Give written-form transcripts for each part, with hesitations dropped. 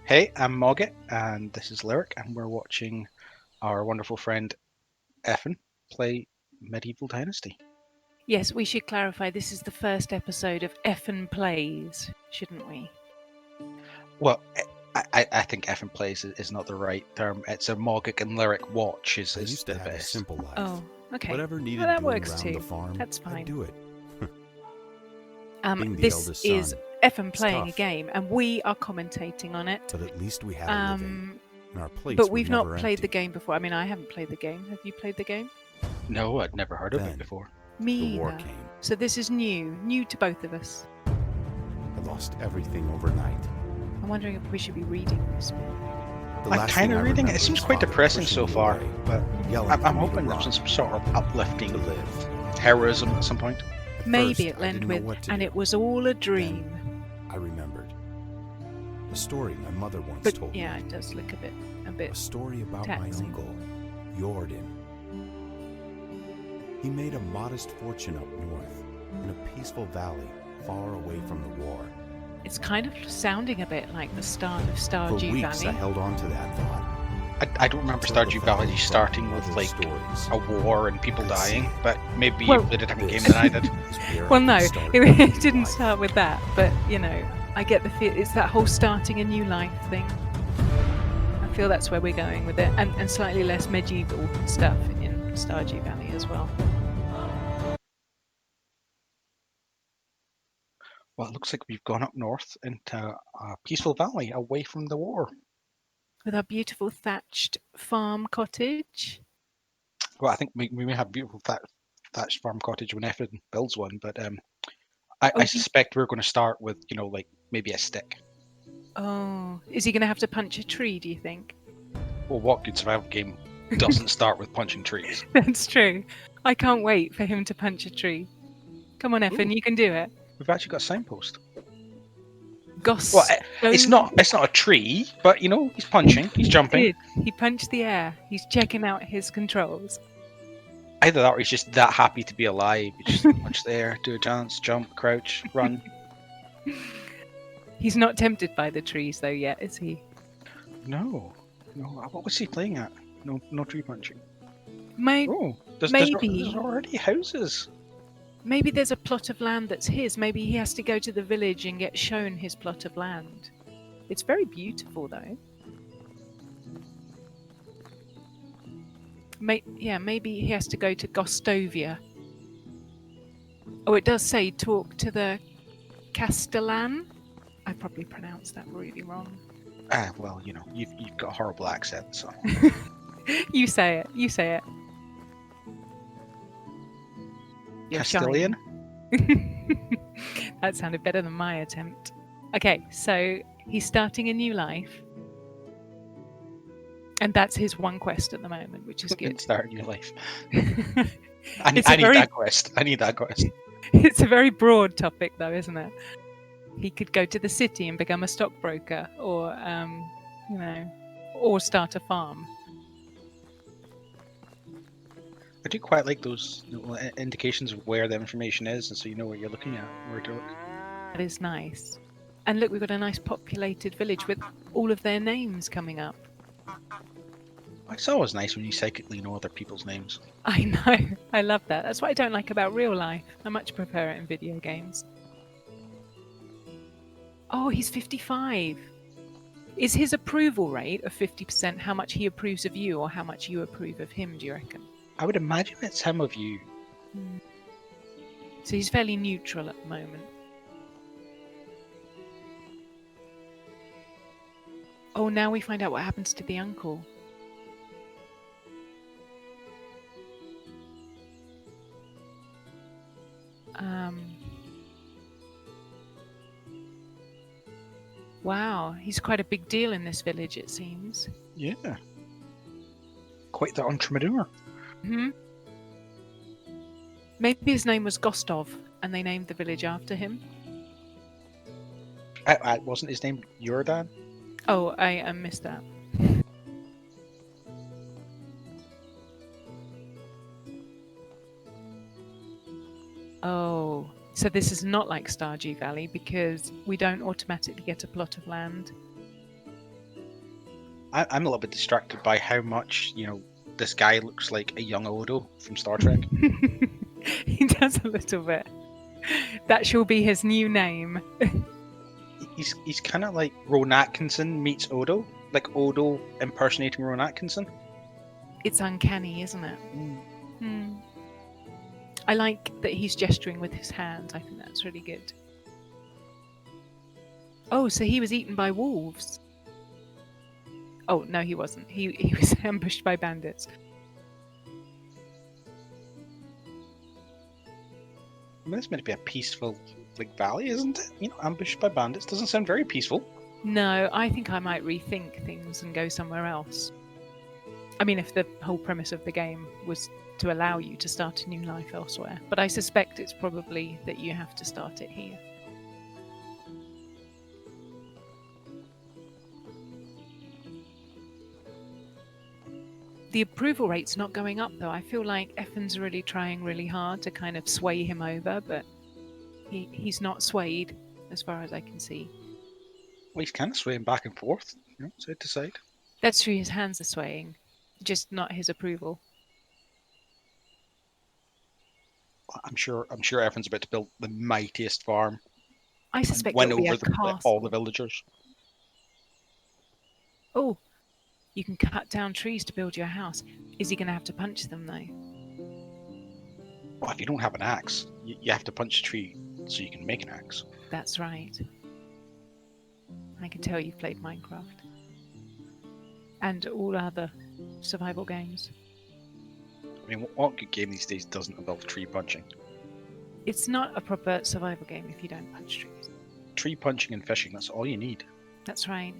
Hey, I'm Mogget, and this is Lyric, and we're watching our wonderful friend Ephan play Medieval Dynasty. Yes, we should clarify this is the first episode of Ephan Plays, shouldn't we? Well, I think Ephan plays is not the right term. It's a Mogget and Lyric watch is I used the to have a best. simple life. Oh, okay. Whatever needed Well, that doing works around too. the farm, That's fine. I'd do it. Being the This eldest is son, Ephan playing a tough. game, and we are commentating on it. But at least we had a living, and our plates But were we've not never played the empty. game before. I mean, I haven't played the game. Have you played the game? No, I'd never heard of Then, it before. Me the war either. came. So this is new to both of us. I lost everything overnight. I'm wondering if we should be reading this bit. The I'm last kind thing of I reading it. remember It seems is quite Father depressing pushing so me far, away, but yelling I'm for me to hoping there's run, some sort of uplifting to live. heroism at some point. At Maybe first, it'll I end didn't know with, what to and do. it was all a dream. I remembered a story my mother once But told yeah, me. it does look a A bit. story about taxing. my uncle, Jordan. He made a modest fortune up north, in a peaceful valley far away from the war. It's kind of sounding a bit like the start of For Stardew weeks, I Valley. held on to that thought. I don't remember until the Stardew Valley brought starting me with other like stories. a war and people I could see dying, it. but maybe you Well, played a different game This than I did. is where Well, I no, could start it, a it new didn't life. start with that, but you know, I get the feel it's that whole starting a new life thing. I feel that's where we're going with it, and slightly less medieval stuff in Stardew Valley as well. Well, it looks like we've gone up north into a peaceful valley away from the war. With our beautiful thatched farm cottage. Well, I think we may have beautiful thatched farm cottage when Ephan builds one, but I Oh, suspect we're going to start with, like maybe a stick. Oh, is he going to have to punch a tree, do you think? Well, what good survival game doesn't start with punching trees? That's true. I can't wait for him to punch a tree. Come on, Ephan, Ooh. you can do it. We've actually got a signpost. Goss. Well, it's not a tree, but he's punching, he's jumping. He punched the air. He's checking out his controls. Either that or he's just that happy to be alive. He just punch there, do a dance, jump, crouch, run. He's not tempted by the trees though yet, is he? No. What was he playing at? No tree punching. Maybe There's already houses. maybe there's a plot of land that's his. Maybe he has to go to the village and get shown his plot of land. It's very beautiful though. Maybe he has to go to Gostovia. Oh, it does say talk to the Castellan. I probably pronounced that really wrong. Well, you've got a horrible accent, so. You say it. You're Castilian? That sounded better than my attempt. Okay, so he's starting a new life. And that's his one quest at the moment, which is good. Start a new life. I I need that quest. It's a very broad topic, though, isn't it? He could go to the city and become a stockbroker, or or start a farm. I do quite like those indications of where the information is, and so you know what you're looking at, where to look. That is nice. And look, we've got a nice populated village with all of their names coming up. It's always nice when you psychically know other people's names. I know. I love that. That's what I don't like about real life. I much prefer it in video games. Oh, he's 55. Is his approval rate of 50% how much he approves of you or how much you approve of him, do you reckon? I would imagine it's him of you. So he's fairly neutral at the moment. Oh, now we find out what happens to the uncle. Wow, he's quite a big deal in this village, it seems. Yeah. Quite the entrepreneur. Maybe his name was Gostov, and they named the village after him. Wasn't his name Jordan? Oh, I missed that. Oh, so this is not like Stardew Valley because we don't automatically get a plot of land. I'm a little bit distracted by how much, this guy looks like a young Odo from Star Trek. He does a little bit. That shall be his new name. He's kind of like Rowan Atkinson meets Odo, like Odo impersonating Rowan Atkinson. It's uncanny, isn't it? I like that he's gesturing with his hands. I think that's really good. Oh, so he was eaten by wolves. Oh, no, he wasn't. He was ambushed by bandits. I mean, it's meant to be a peaceful valley, isn't it? Ambushed by bandits doesn't sound very peaceful. No, I think I might rethink things and go somewhere else. I mean, if the whole premise of the game was to allow you to start a new life elsewhere. But I suspect it's probably that you have to start it here. The approval rate's not going up, though. I feel like Ephan's really trying really hard to kind of sway him over, but he's not swayed, as far as I can see. Well, he's kind of swaying back and forth, side to side. That's true, his hands are swaying, just not his approval. I'm sure Ephan's about to build the mightiest farm. I suspect win it'll be over a castle. all the villagers. Oh, you can cut down trees to build your house. Is he going to have to punch them, though? Well, if you don't have an axe, you have to punch a tree so you can make an axe. That's right. I can tell you've played Minecraft. And all other survival games. I mean, what good game these days doesn't involve tree punching? It's not a proper survival game if you don't punch trees. Tree punching and fishing, that's all you need. That's right.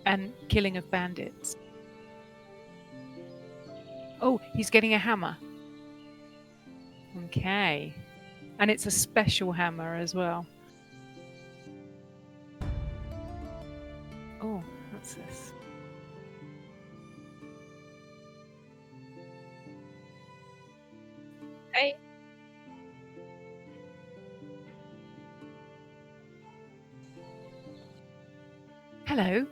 And killing of bandits. Oh, he's getting a hammer. Okay. And it's a special hammer as well. Oh, what's this? Hey. Hello.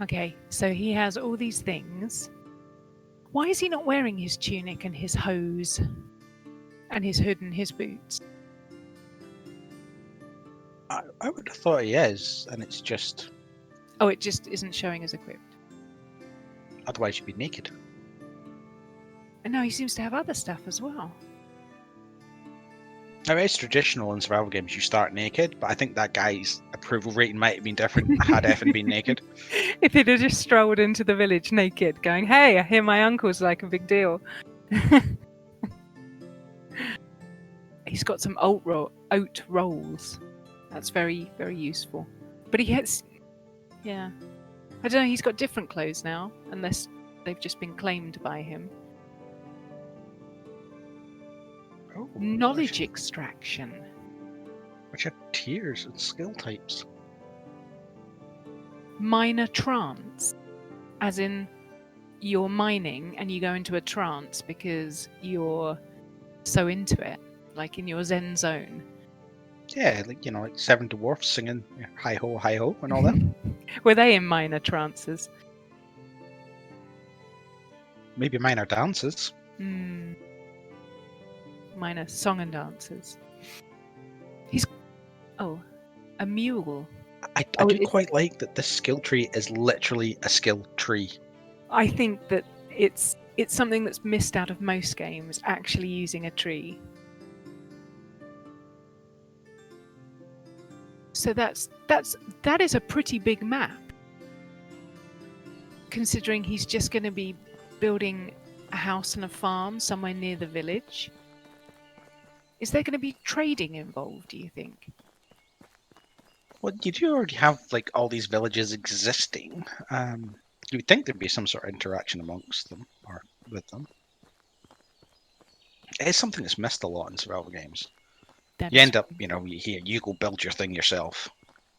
Okay, so he has all these things. Why is he not wearing his tunic and his hose and his hood and his boots? I would have thought he is, and it's just... Oh, it just isn't showing as equipped. Otherwise you'd be naked. And now he seems to have other stuff as well. I mean, it's traditional in survival games, you start naked, but I think that guy's approval rating might have been different had Ephan been naked. If he'd have just strolled into the village naked, going, hey, I hear my uncle's like a big deal. He's got some oat rolls. That's very, very useful. But he has... Yeah. I don't know, he's got different clothes now, unless they've just been claimed by him. Oh, Knowledge extraction. Which have tiers and skill types. Minor trance. As in, you're mining and you go into a trance because you're so into it, like in your Zen zone. Yeah, like seven dwarfs singing hi ho, and all that. Were they in minor trances? Maybe minor dances. Minor song and dances. He's... Oh, a mule. I do quite like that this skill tree is literally a skill tree. I think that it's something that's missed out of most games, actually using a tree. So that is a pretty big map. Considering he's just going to be building a house and a farm somewhere near the village. Is there going to be trading involved, do you think? Well, you do already have all these villages existing. You would think there'd be some sort of interaction amongst them or with them. It's something that's missed a lot in survival games. You end up, you go build your thing yourself,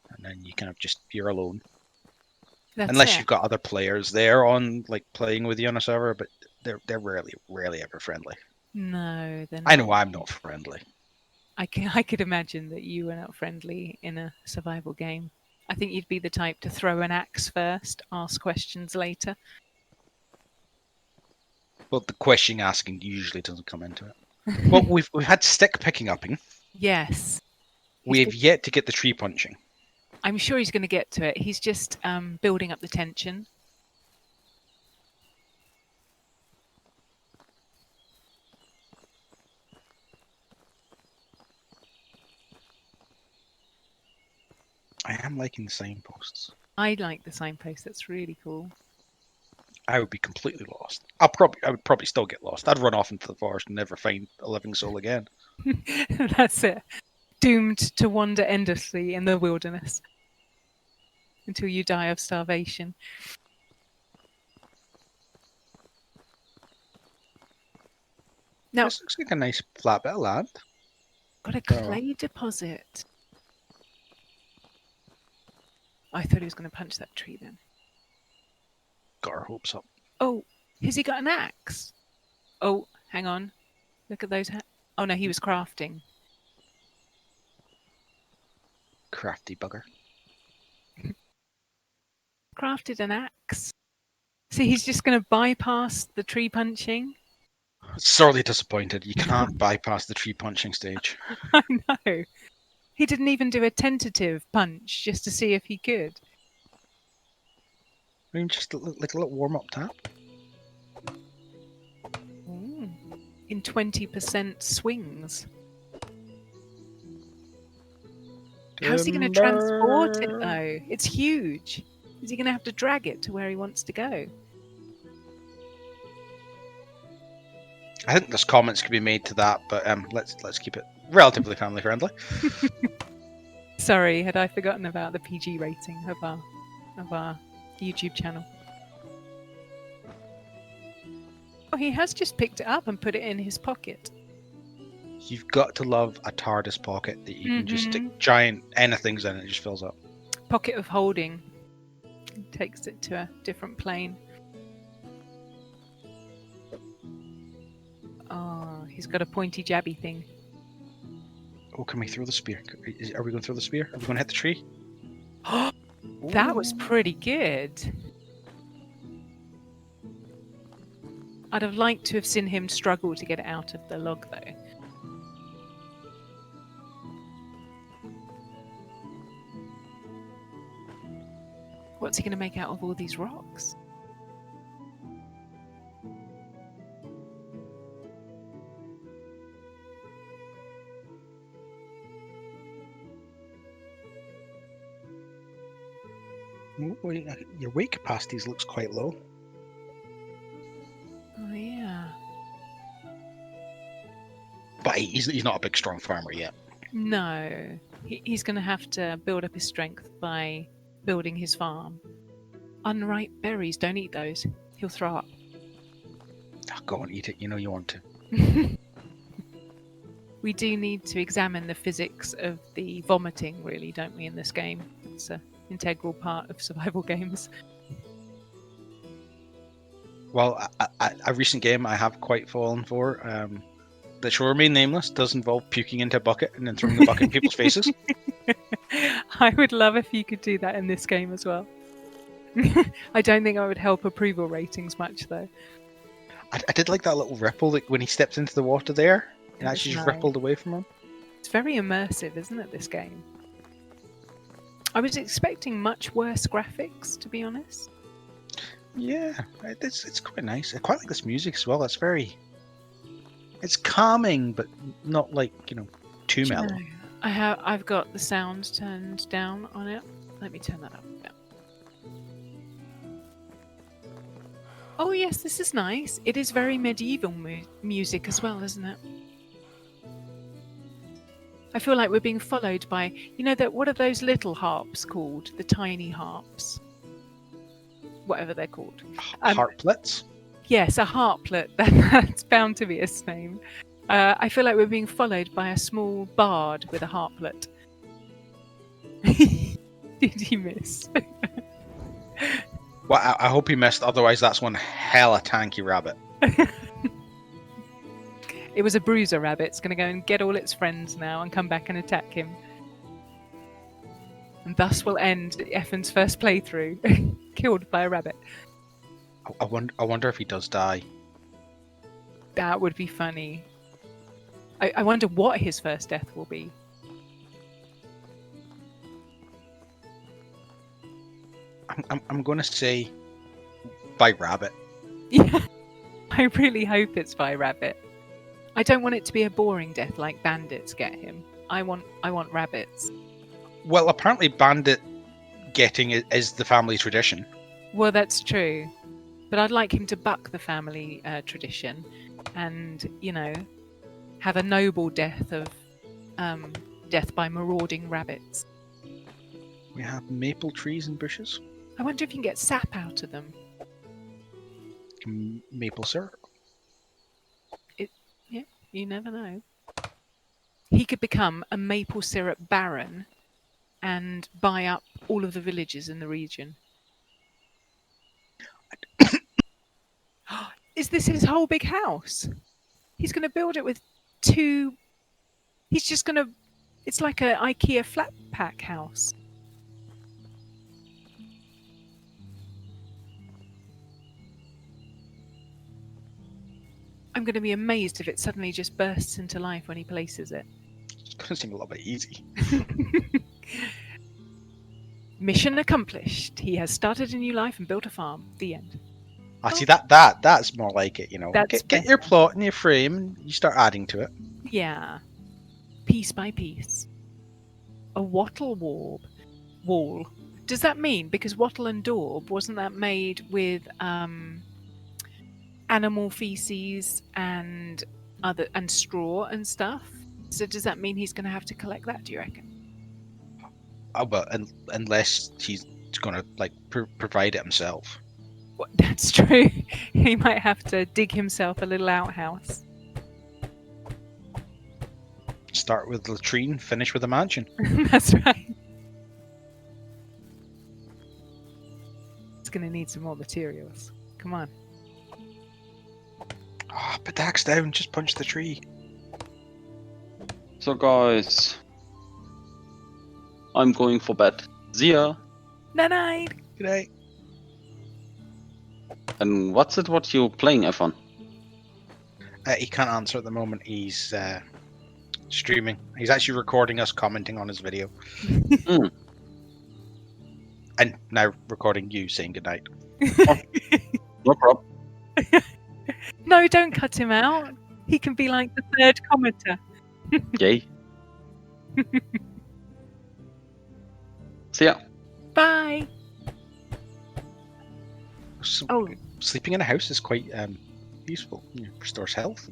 and then you kind of you're alone. Unless you've got other players there on playing with you on a server, but they're rarely ever friendly. No, then I know I'm not friendly. I could imagine that you were not friendly in a survival game. I think you'd be the type to throw an axe first, ask questions later. Well, the question asking usually doesn't come into it. Well, we've had stick picking upping. Yes. We have yet to get the tree punching. I'm sure he's going to get to it. He's just building up the tension. I am liking the signposts. I like the signpost. That's really cool. I would be completely lost. I would probably still get lost. I'd run off into the forest and never find a living soul again. That's it. Doomed to wander endlessly in the wilderness until you die of starvation. Now, This looks like a nice flat bit of land. Got a clay deposit. I thought he was going to punch that tree then. Got our hopes up. Oh, has he got an axe? Oh, hang on. Look at those. Oh no, he was crafting. Crafty bugger. Crafted an axe. See, he's just going to bypass the tree punching. Sorely disappointed. You can't bypass the tree punching stage. I know. He didn't even do a tentative punch just to see if he could. I mean, just like a little warm-up tap. Ooh. In 20% swings. How's he going to transport it, though? It's huge. Is he going to have to drag it to where he wants to go? I think there's comments could be made to that, but let's keep it relatively family friendly. Sorry, had I forgotten about the PG rating of our YouTube channel? Oh, he has just picked it up and put it in his pocket. You've got to love a TARDIS pocket that you can just stick giant anythings in and it just fills up. Pocket of holding. Takes it to a different plane. Oh, he's got a pointy jabby thing. Oh, can we throw the spear? Are we going to throw the spear? Are we going to hit the tree? That was pretty good. I'd have liked to have seen him struggle to get it out of the log, though. What's he going to make out of all these rocks? Oh, your weight capacities looks quite low. Oh, yeah. But he's not a big, strong farmer yet. No. He's going to have to build up his strength by building his farm. Unripe berries, don't eat those. He'll throw up. Oh, go and eat it, you know you want to. We do need to examine the physics of the vomiting, really, don't we, in this game? It's an integral part of survival games. Well, a recent game I have quite fallen for, that shall remain nameless, does involve puking into a bucket and then throwing the bucket in people's faces. I would love if you could do that in this game as well. I don't think I would help approval ratings much, though. I did like that little ripple that when he stepped into the water there, it actually just rippled away from him. It's very immersive, isn't it, this game? I was expecting much worse graphics, to be honest. Yeah, it's quite nice. I quite like this music as well. It's calming, but not like, too mellow. No, I've got the sound turned down on it. Let me turn that up. Yeah. Oh yes, this is nice. It is very medieval music as well, isn't it? I feel like we're being followed by, what are those little harps called? The tiny harps. Whatever they're called. Harplets? Yes, a harplet. That's bound to be its name. I feel like we're being followed by a small bard with a harplet. Did he miss? Well, I hope he missed, otherwise that's one hella tanky rabbit. It was a bruiser rabbit. It's going to go and get all its friends now and come back and attack him. And thus will end Ephan's first playthrough, killed by a rabbit. I wonder if he does die. That would be funny. I wonder what his first death will be. I'm going to say by rabbit. Yeah, I really hope it's by rabbit. I don't want it to be a boring death like bandits get him. I want rabbits. Well, apparently bandit getting is the family tradition. Well, that's true. But I'd like him to buck the family tradition and, have a noble death of death by marauding rabbits. We have maple trees and bushes. I wonder if you can get sap out of them. Maple syrup. Yeah, you never know. He could become a maple syrup baron and buy up all of the villages in the region. Is this his whole big house? He's going to build it with two... He's just going to... It's like an IKEA flat pack house. I'm going to be amazed if it suddenly just bursts into life when he places it. It's going to seem a little bit easy. Mission accomplished. He has started a new life and built a farm. The end. I see that's more like it, Get your better. plot and your frame and you start adding to it. Yeah. Piece by piece. A wattle wall. Does that mean, because wattle and daub, wasn't that made with animal feces and straw and stuff? So does that mean he's going to have to collect that, do you reckon? Oh, but unless he's going to provide it himself. Well, that's true. He might have to dig himself a little outhouse. Start with the latrine, finish with a mansion. That's right. It's going to need some more materials. Come on. Ah, put the axe down, just punch the tree. So guys, I'm going for bed. See ya. Night. Good night. And what you playing, Ephan? He can't answer at the moment. He's streaming. He's actually recording us commenting on his video. And now recording you saying goodnight. No problem. No, don't cut him out. He can be like the third commenter. Yay. See ya. Bye. So, sleeping in a house is quite useful. Restores health.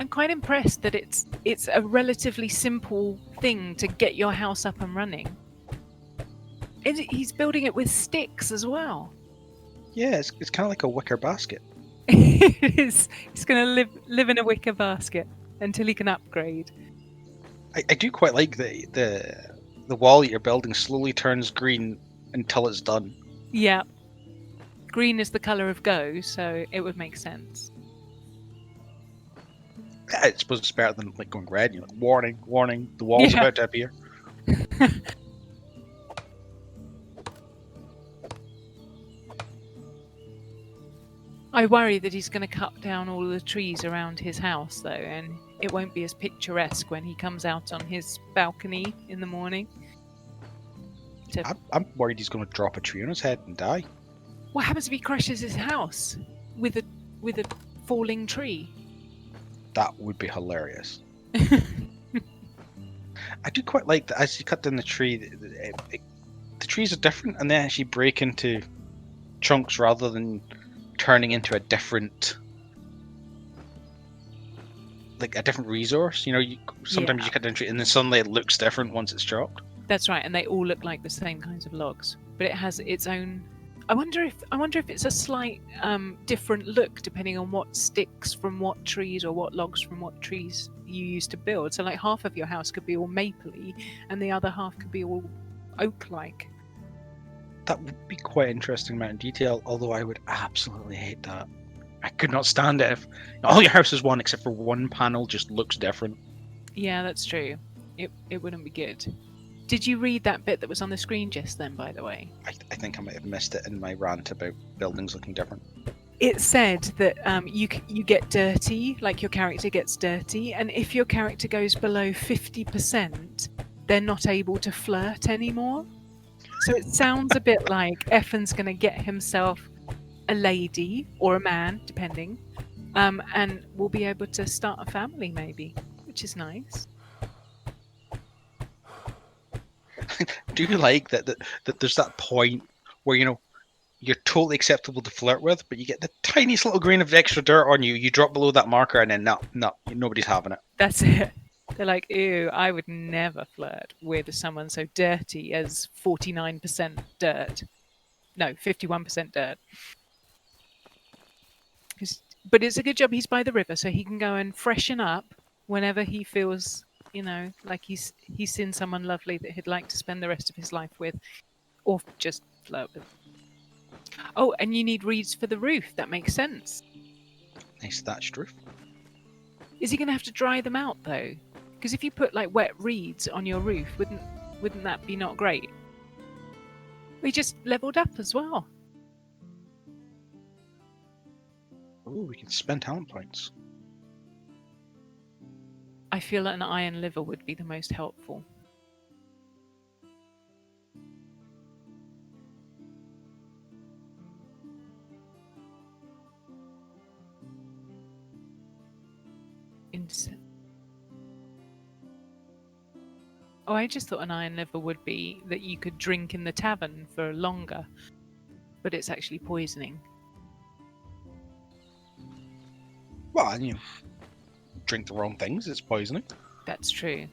I'm quite impressed that it's a relatively simple thing to get your house up and running. He's building it with sticks as well. Yeah, it's kind of like a wicker basket. It is. He's going to live in a wicker basket until he can upgrade. I do quite like the wall that you're building slowly turns green until it's done. Yeah. Green is the colour of go, so it would make sense. Yeah, I suppose it's better than going red. You're like, warning, the wall's about to appear. I worry that he's going to cut down all the trees around his house, though, and it won't be as picturesque when he comes out on his balcony in the morning. I'm worried he's going to drop a tree on his head and die. What happens if he crushes his house with a falling tree? That would be hilarious. I do quite like that as you cut down the tree, the trees are different and they actually break into chunks rather than turning into a different resource. Sometimes you cut down a tree and then suddenly it looks different once it's chopped. That's right, and they all look like the same kinds of logs, but it has its own. I wonder if it's a slight different look depending on what sticks from what trees or what logs from what trees you use to build. So like half of your house could be all mapley and the other half could be all oak-like. That would be quite interesting amount of detail, although I would absolutely hate that. I could not stand it if all your house is one except for one panel just looks different. Yeah, that's true. It wouldn't be good. Did you read that bit that was on the screen just then, by the way? I think I might have missed it in my rant about buildings looking different. It said that you get dirty, like your character gets dirty, and if your character goes below 50%, they're not able to flirt anymore. So it sounds a bit like Ephan's going to get himself a lady or a man, depending, and we'll be able to start a family maybe, which is nice. Do you like that there's that point where, you know, you're totally acceptable to flirt with, but you get the tiniest little grain of extra dirt on you, you drop below that marker, and then no, nobody's having it. That's it. They're like, ew, I would never flirt with someone so dirty as 49% dirt. No, 51% dirt. But it's a good job he's by the river, so he can go and freshen up whenever he feels, you know, like he's seen someone lovely that he'd like to spend the rest of his life with, or just flirt with. Oh, and you need reeds for the roof. That makes sense. Nice thatched roof. Is he going to have to dry them out though? Because if you put like wet reeds on your roof, wouldn't that be not great? We just leveled up as well. Oh, we can spend talent points. I feel an iron liver would be the most helpful. Oh, I just thought an iron liver would be that you could drink in the tavern for longer, but it's actually poisoning. Well, and you drink the wrong things, it's poisoning. That's true.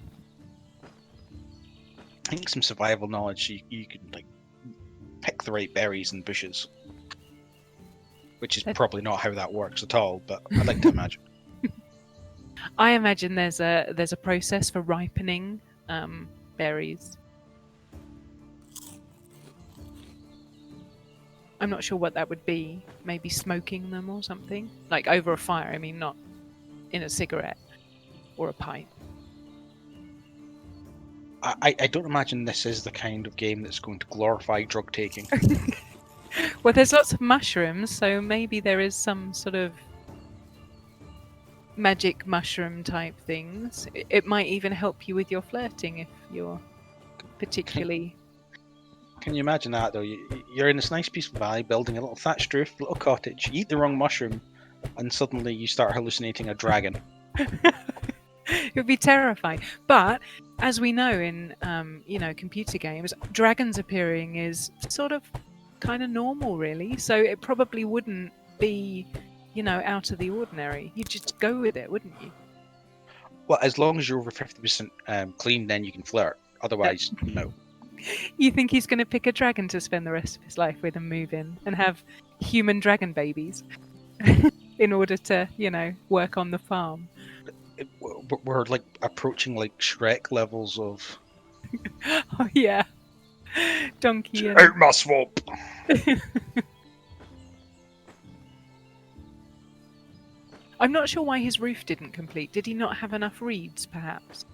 I think some survival knowledge, you can like pick the right berries and bushes, which is probably not how that works at all, but I'd like to imagine. I imagine there's a process for ripening berries. I'm not sure what that would be. Maybe smoking them or something, like over a fire. I mean, not in a cigarette or a pipe. I don't imagine this is the kind of game that's going to glorify drug taking. Well, there's lots of mushrooms, so maybe there is some sort of magic mushroom type things. It might even help you with your flirting if you're particularly... Can you imagine that though? You're in this nice peaceful valley building a little thatched roof, little cottage, you eat the wrong mushroom, and suddenly you start hallucinating a dragon. It would be terrifying. But as we know in computer games, dragons appearing is sort of kind of normal, really. So it probably wouldn't be, out of the ordinary. You'd just go with it, wouldn't you? Well, as long as you're over 50% clean, then you can flirt. Otherwise, no. You think he's going to pick a dragon to spend the rest of his life with and move in and have human dragon babies in order to, work on the farm? We're like approaching like Shrek levels of... Oh, yeah. Donkey and... Out my swamp! I'm not sure why his roof didn't complete. Did he not have enough reeds, perhaps?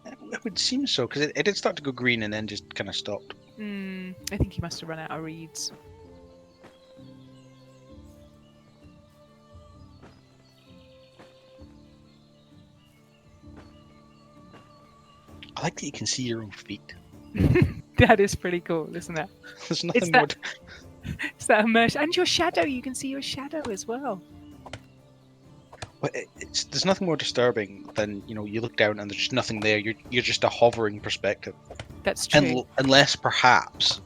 It would seem so, because it did start to go green and then just kind of stopped. I think he must have run out of reeds. I like that you can see your own feet. That is pretty cool, isn't it? There's nothing more... It's that immersion. And your shadow, you can see your shadow as well. Well, there's nothing more disturbing than, you look down and there's just nothing there. You're just a hovering perspective. That's true. Unless perhaps,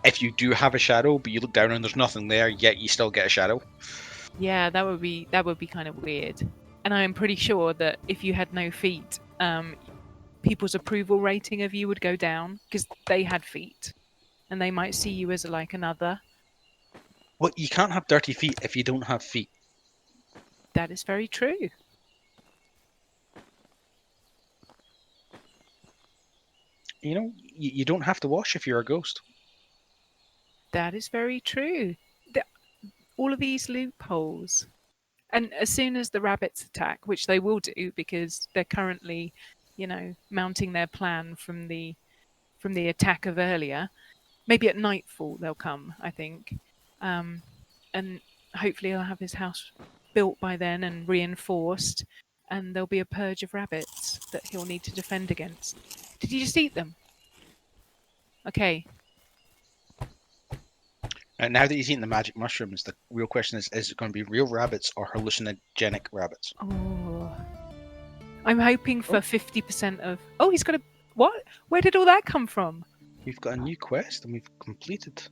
if you do have a shadow, but you look down and there's nothing there, yet you still get a shadow. Yeah, that would be kind of weird. And I'm pretty sure that if you had no feet, people's approval rating of you would go down because they had feet, and they might see you as like another. Well, you can't have dirty feet if you don't have feet. That is very true. You don't have to wash if you're a ghost. That is very true. all of these loopholes. And as soon as the rabbits attack, which they will do because they're currently, mounting their plan from the attack of earlier, maybe at nightfall they'll come, I think. And hopefully he'll have his house built by then and reinforced, and there'll be a purge of rabbits that he'll need to defend against. Did you just eat them? Okay. And now that he's eating the magic mushrooms, the real question is it going to be real rabbits or hallucinogenic rabbits? Oh. I'm hoping for 50% of... Oh, he's got a... What? Where did all that come from? We've got a new quest and we've completed.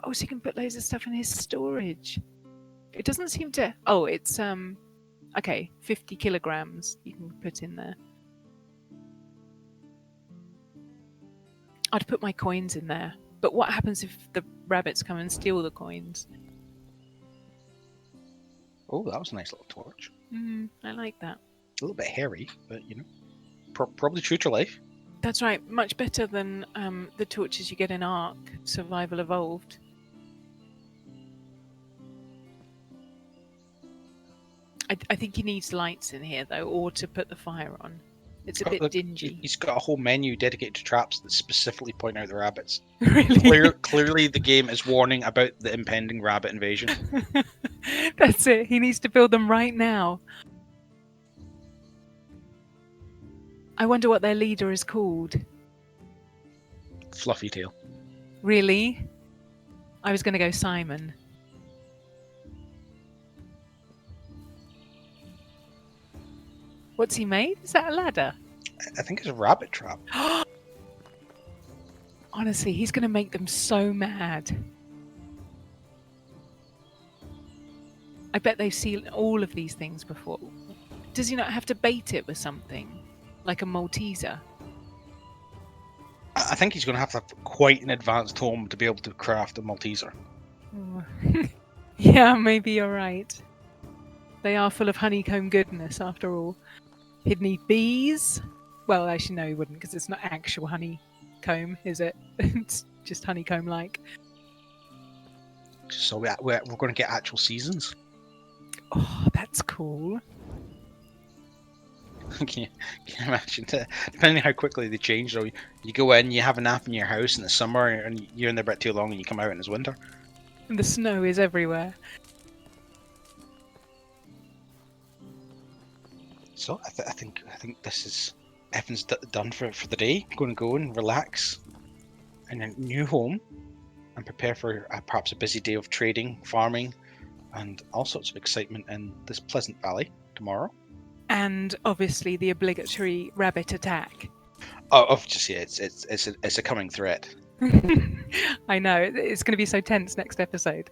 Oh, so you can put loads of stuff in his storage. It doesn't seem to... Oh, it's... Okay, 50 kilograms you can put in there. I'd put my coins in there. But what happens if the rabbits come and steal the coins? Oh, that was a nice little torch. I like that. A little bit hairy, but probably true to life. That's right. Much better than the torches you get in Ark Survival Evolved. I think he needs lights in here, though, or to put the fire on. It's a bit dingy. He's got a whole menu dedicated to traps that specifically point out the rabbits. Really? Clearly, the game is warning about the impending rabbit invasion. That's it. He needs to build them right now. I wonder what their leader is called. Fluffy tail. Really? I was going to go Simon. What's he made? Is that a ladder? I think it's a rabbit trap. Honestly, he's going to make them so mad. I bet they've seen all of these things before. Does he not have to bait it with something? Like a Malteser? I think he's going to have quite an advanced home to be able to craft a Malteser. Oh. Yeah, maybe you're right. They are full of honeycomb goodness, after all. He'd need bees. Well, actually, no, he wouldn't, because it's not actual honeycomb, is it? It's just honeycomb-like. So we're going to get actual seasons. Oh, that's cool. Can you imagine that? Depending on how quickly they change, though, you go in, you have a nap in your house in the summer, and you're in there a bit too long, and you come out and it's winter. And the snow is everywhere. So I think this is Ephan's done for the day. I'm going to go and relax in a new home and prepare for perhaps a busy day of trading, farming, and all sorts of excitement in this pleasant valley tomorrow. And obviously the obligatory rabbit attack. Oh, obviously it's a coming threat. I know, it's going to be so tense next episode.